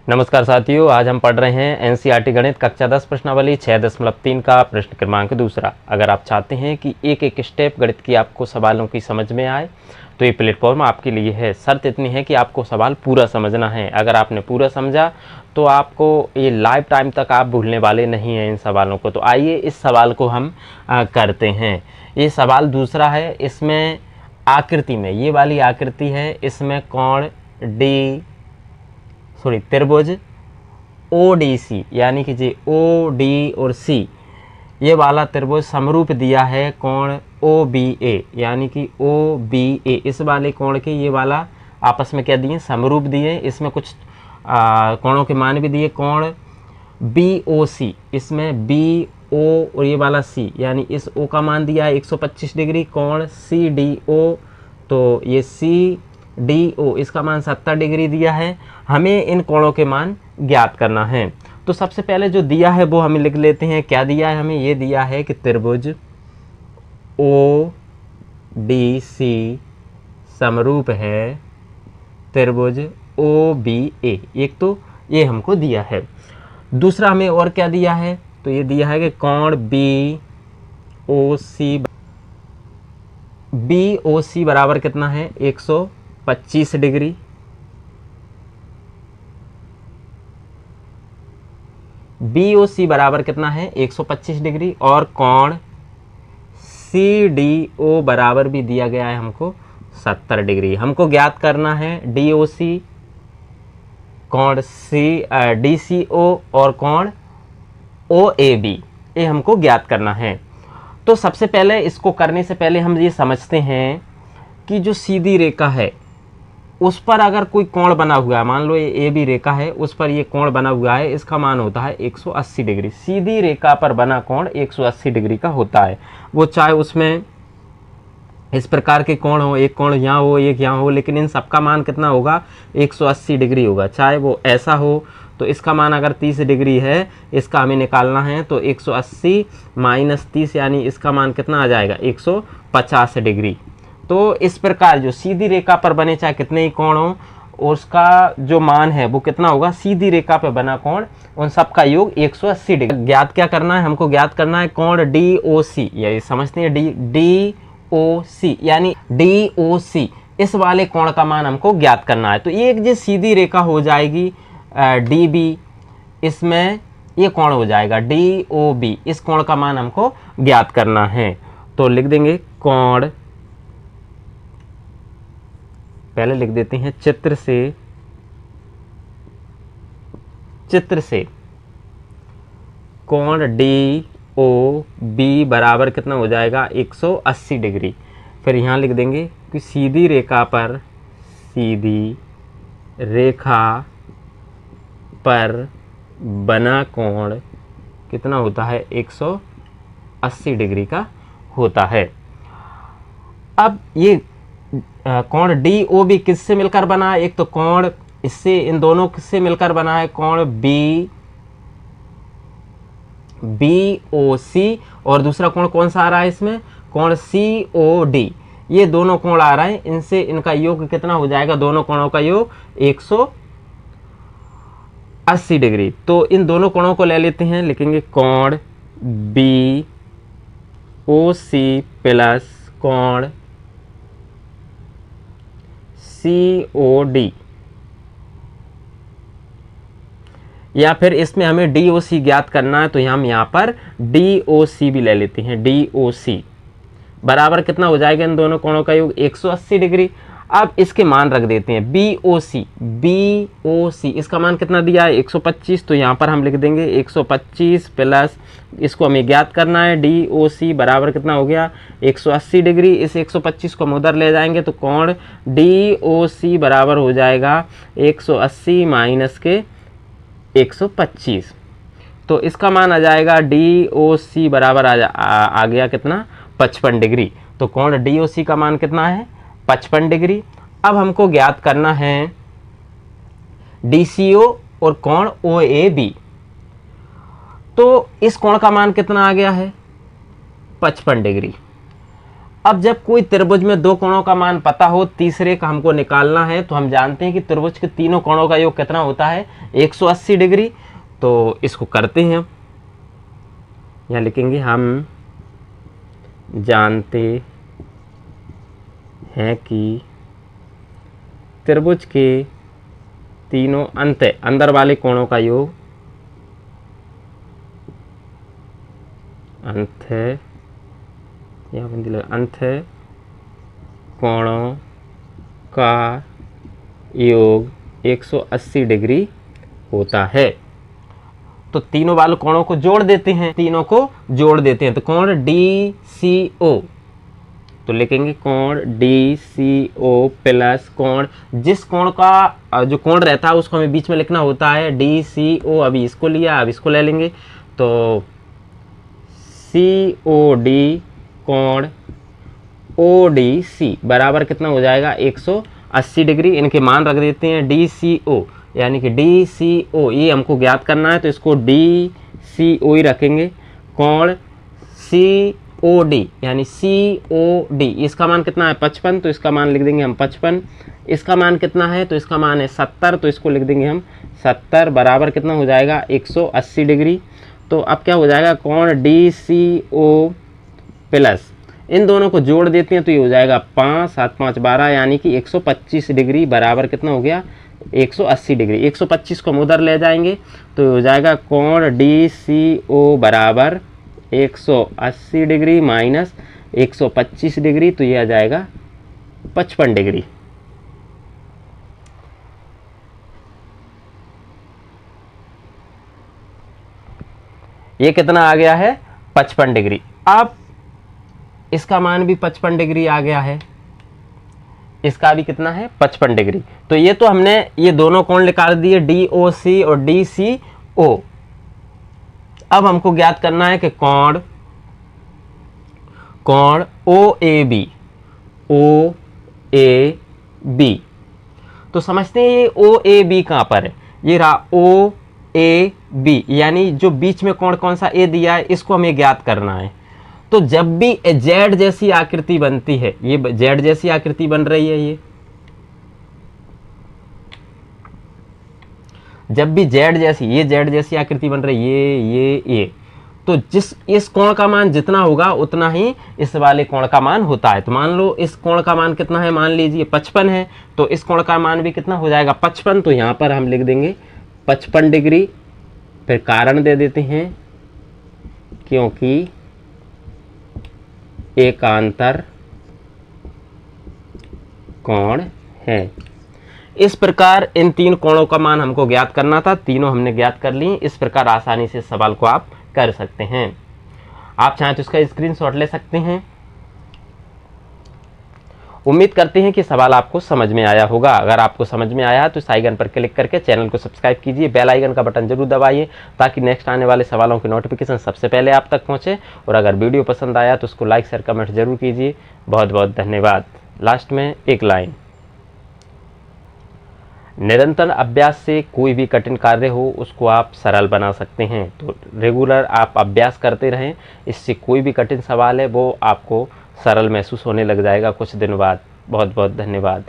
नमस्कार साथियों, आज हम पढ़ रहे हैं एनसीईआरटी गणित कक्षा 10 प्रश्नावली 6.3 का प्रश्न क्रमांक दूसरा। अगर आप चाहते हैं कि एक एक स्टेप गणित की आपको सवालों की समझ में आए तो ये प्लेटफॉर्म आपके लिए है। शर्त इतनी है कि आपको सवाल पूरा समझना है। अगर आपने पूरा समझा तो आपको ये लाइफ टाइम तक आप भूलने वाले नहीं हैं इन सवालों को। तो आइए इस सवाल को हम करते हैं। ये सवाल दूसरा है। इसमें आकृति में ये वाली आकृति है, इसमें कोण त्रिभुज ODC यानी कि जी OD और C ये वाला त्रिभुज समरूप दिया है कोण OBA यानी कि OBA। इस वाले कोण के ये वाला आपस में क्या दिए, समरूप दिए। इसमें कुछ कोणों के मान भी दिए। कोण BOC, इसमें BO और ये वाला C यानी इस O का मान दिया है 125 डिग्री। कोण CDO, तो ये CDO इसका मान 70 डिग्री दिया है। हमें इन कोणों के मान ज्ञात करना है। तो सबसे पहले जो दिया है वो हमें लिख लेते हैं। क्या दिया है हमें? ये दिया है कि त्रिभुज ODC समरूप है त्रिभुज OBA। एक तो ये हमको दिया है। दूसरा हमें और क्या दिया है? तो ये दिया है कि कोण BOC बराबर कितना है? 125 डिग्री। BOC बराबर कितना है? 125 डिग्री। और कोण CDO बराबर भी दिया गया है हमको 70 डिग्री। हमको ज्ञात करना है DOC, कोण DCO और कोण OAB, ये हमको ज्ञात करना है। तो सबसे पहले इसको करने से पहले हम ये समझते हैं कि जो सीधी रेखा है उस पर अगर कोई कोण बना हुआ है, मान लो ये AB रेखा है, उस पर ये कोण बना हुआ है, इसका मान होता है 180 डिग्री। सीधी रेखा पर बना कोण 180 डिग्री का होता है। वो चाहे उसमें इस प्रकार के कोण हो, एक कोण यहाँ हो, एक यहाँ हो, लेकिन इन सबका मान कितना होगा? 180 डिग्री होगा। चाहे वो ऐसा हो तो इसका मान अगर 30 डिग्री है, इसका हमें निकालना है, तो 180 - 30 यानी इसका मान कितना आ जाएगा? 150 डिग्री। तो इस प्रकार जो सीधी रेखा पर बने चाहे कितने ही कोण हो, उसका जो मान है वो कितना होगा? सीधी रेखा पर बना कोण उन सब का योग 180 डिग्री। ज्ञात क्या करना है हमको? ज्ञात करना है कोण DOC, ये समझते हैं DOC यानी DOC इस वाले कोण का मान हमको ज्ञात करना है। तो एक जो सीधी रेखा हो जाएगी DB, इसमें ये कोण हो जाएगा DOB। इस कोण का मान हमको ज्ञात करना है। तो लिख देंगे कोण, पहले लिख देते हैं चित्र से कोण DOB बराबर कितना हो जाएगा? 180 डिग्री। फिर यहाँ लिख देंगे कि सीधी रेखा पर बना कोण कितना होता है? 180 डिग्री का होता है। अब ये कोण DOB किससे मिलकर बना है? एक तो कोण इससे, इन दोनों से मिलकर बना है कोण BOC, और दूसरा कोण कौन सा आ रहा है इसमें? कोण COD। ये दोनों कोण आ रहे हैं, इनसे इनका योग कितना हो जाएगा? दोनों कोणों का योग 180 डिग्री। तो इन दोनों कोणों को ले लेते हैं, लिखेंगे कोण BOC प्लस कोण COD, या फिर इसमें हमें DOC ज्ञात करना है तो हम यहाँ पर DOC भी ले लेते हैं। DOC बराबर कितना हो जाएगा? इन दोनों कोणों का योग 180 डिग्री। अब इसके मान रख देते हैं। BOC इसका मान कितना दिया है? 125। तो यहाँ पर हम लिख देंगे 125 प्लस, इसको हमें ज्ञात करना है DOC बराबर कितना हो गया? 180 डिग्री। इस 125 को हम उधर ले जाएंगे तो कोण DOC बराबर हो जाएगा 180 माइनस के 125। तो इसका मान आ जाएगा DOC बराबर आ गया कितना? 55 डिग्री। तो कोण DOC का मान कितना है? 55 डिग्री। अब हमको ज्ञात करना है DCO और कोण OAB। तो इस कोण का मान कितना आ गया है? 55 डिग्री। अब जब कोई त्रिभुज में दो कोणों का मान पता हो, तीसरे का हमको निकालना है, तो हम जानते हैं कि त्रिभुज के तीनों कोणों का योग कितना होता है, 180 डिग्री। तो इसको करते हैं, यहाँ लिखेंगे हम जानते हैं कि त्रिभुज के तीनों अंदर वाले कोणों का योग अंत कोणों का योग 180 डिग्री होता है। तो तीनों वाले कोणों को जोड़ देते हैं, तो कोण DCO, तो लिखेंगे कोण DCO प्लस कोण, जिस कोण का जो कोण रहता है उसको हमें बीच में लिखना होता है DCO। अभी इसको लिया, अब इसको ले लेंगे, तो COD कोण ODC बराबर कितना हो जाएगा, 180 डिग्री। इनके मान रख देते हैं DCO, यानी कि DCO ये हमको ज्ञात करना है, तो इसको DCO ही रखेंगे। कोण COD यानी COD, इसका मान कितना है 55, तो इसका मान लिख देंगे हम 55। इसका मान कितना है, तो इसका मान है 70, तो इसको लिख देंगे हम 70 बराबर कितना हो जाएगा, 180 डिग्री। तो अब क्या हो जाएगा, कोण DCO प्लस इन दोनों को जोड़ देते हैं, तो ये हो जाएगा 5 7 5 12, यानी कि 125 डिग्री बराबर कितना हो गया, 180 डिग्री। 125 को हम उधर ले जाएंगे, तो हो जाएगा कोण DCO बराबर 180 डिग्री माइनस 125 डिग्री, तो ये आ जाएगा 55 डिग्री। ये कितना आ गया है, 55 डिग्री। अब इसका मान भी 55 डिग्री आ गया है, इसका भी कितना है, 55 डिग्री। तो ये तो हमने ये दोनों कोण निकाल दिए, DOC और DCO। अब हमको ज्ञात करना है कि कोण OAB तो समझते हैं ये OAB कहाँ पर है, ये रहा OAB, यानी जो बीच में कोण कौन सा A दिया है, इसको हमें ज्ञात करना है। तो जब भी Z जैसी आकृति बनती है, ये Z जैसी आकृति बन रही है, ये जब भी ये Z जैसी आकृति बन रही है, ये तो इस कोण का मान जितना होगा उतना ही इस वाले कोण का मान होता है। तो मान लो इस कोण का मान कितना है, मान लीजिए 55 है, तो इस कोण का मान भी कितना हो जाएगा, 55। तो यहाँ पर हम लिख देंगे 55 डिग्री। फिर कारण दे देते हैं, क्योंकि एकांतर कोण है। इस प्रकार इन तीन कोणों का मान हमको ज्ञात करना था, तीनों हमने ज्ञात कर ली। इस प्रकार आसानी से सवाल को आप कर सकते हैं। आप चाहें तो इसका स्क्रीनशॉट ले सकते हैं। उम्मीद करते हैं कि सवाल आपको समझ में आया होगा। अगर आपको समझ में आया तो इस आइकन पर क्लिक करके चैनल को सब्सक्राइब कीजिए, बेल आइकन का बटन जरूर दबाइए, ताकि नेक्स्ट आने वाले सवालों की नोटिफिकेशन सबसे पहले आप तक पहुंचे। और अगर वीडियो पसंद आया तो उसको लाइक शेयर कमेंट जरूर कीजिए। बहुत बहुत धन्यवाद। लास्ट में एक लाइन, निरंतर अभ्यास से कोई भी कठिन कार्य हो उसको आप सरल बना सकते हैं। तो रेगुलर आप अभ्यास करते रहें, इससे कोई भी कठिन सवाल है वो आपको सरल महसूस होने लग जाएगा कुछ दिन बाद। बहुत बहुत धन्यवाद।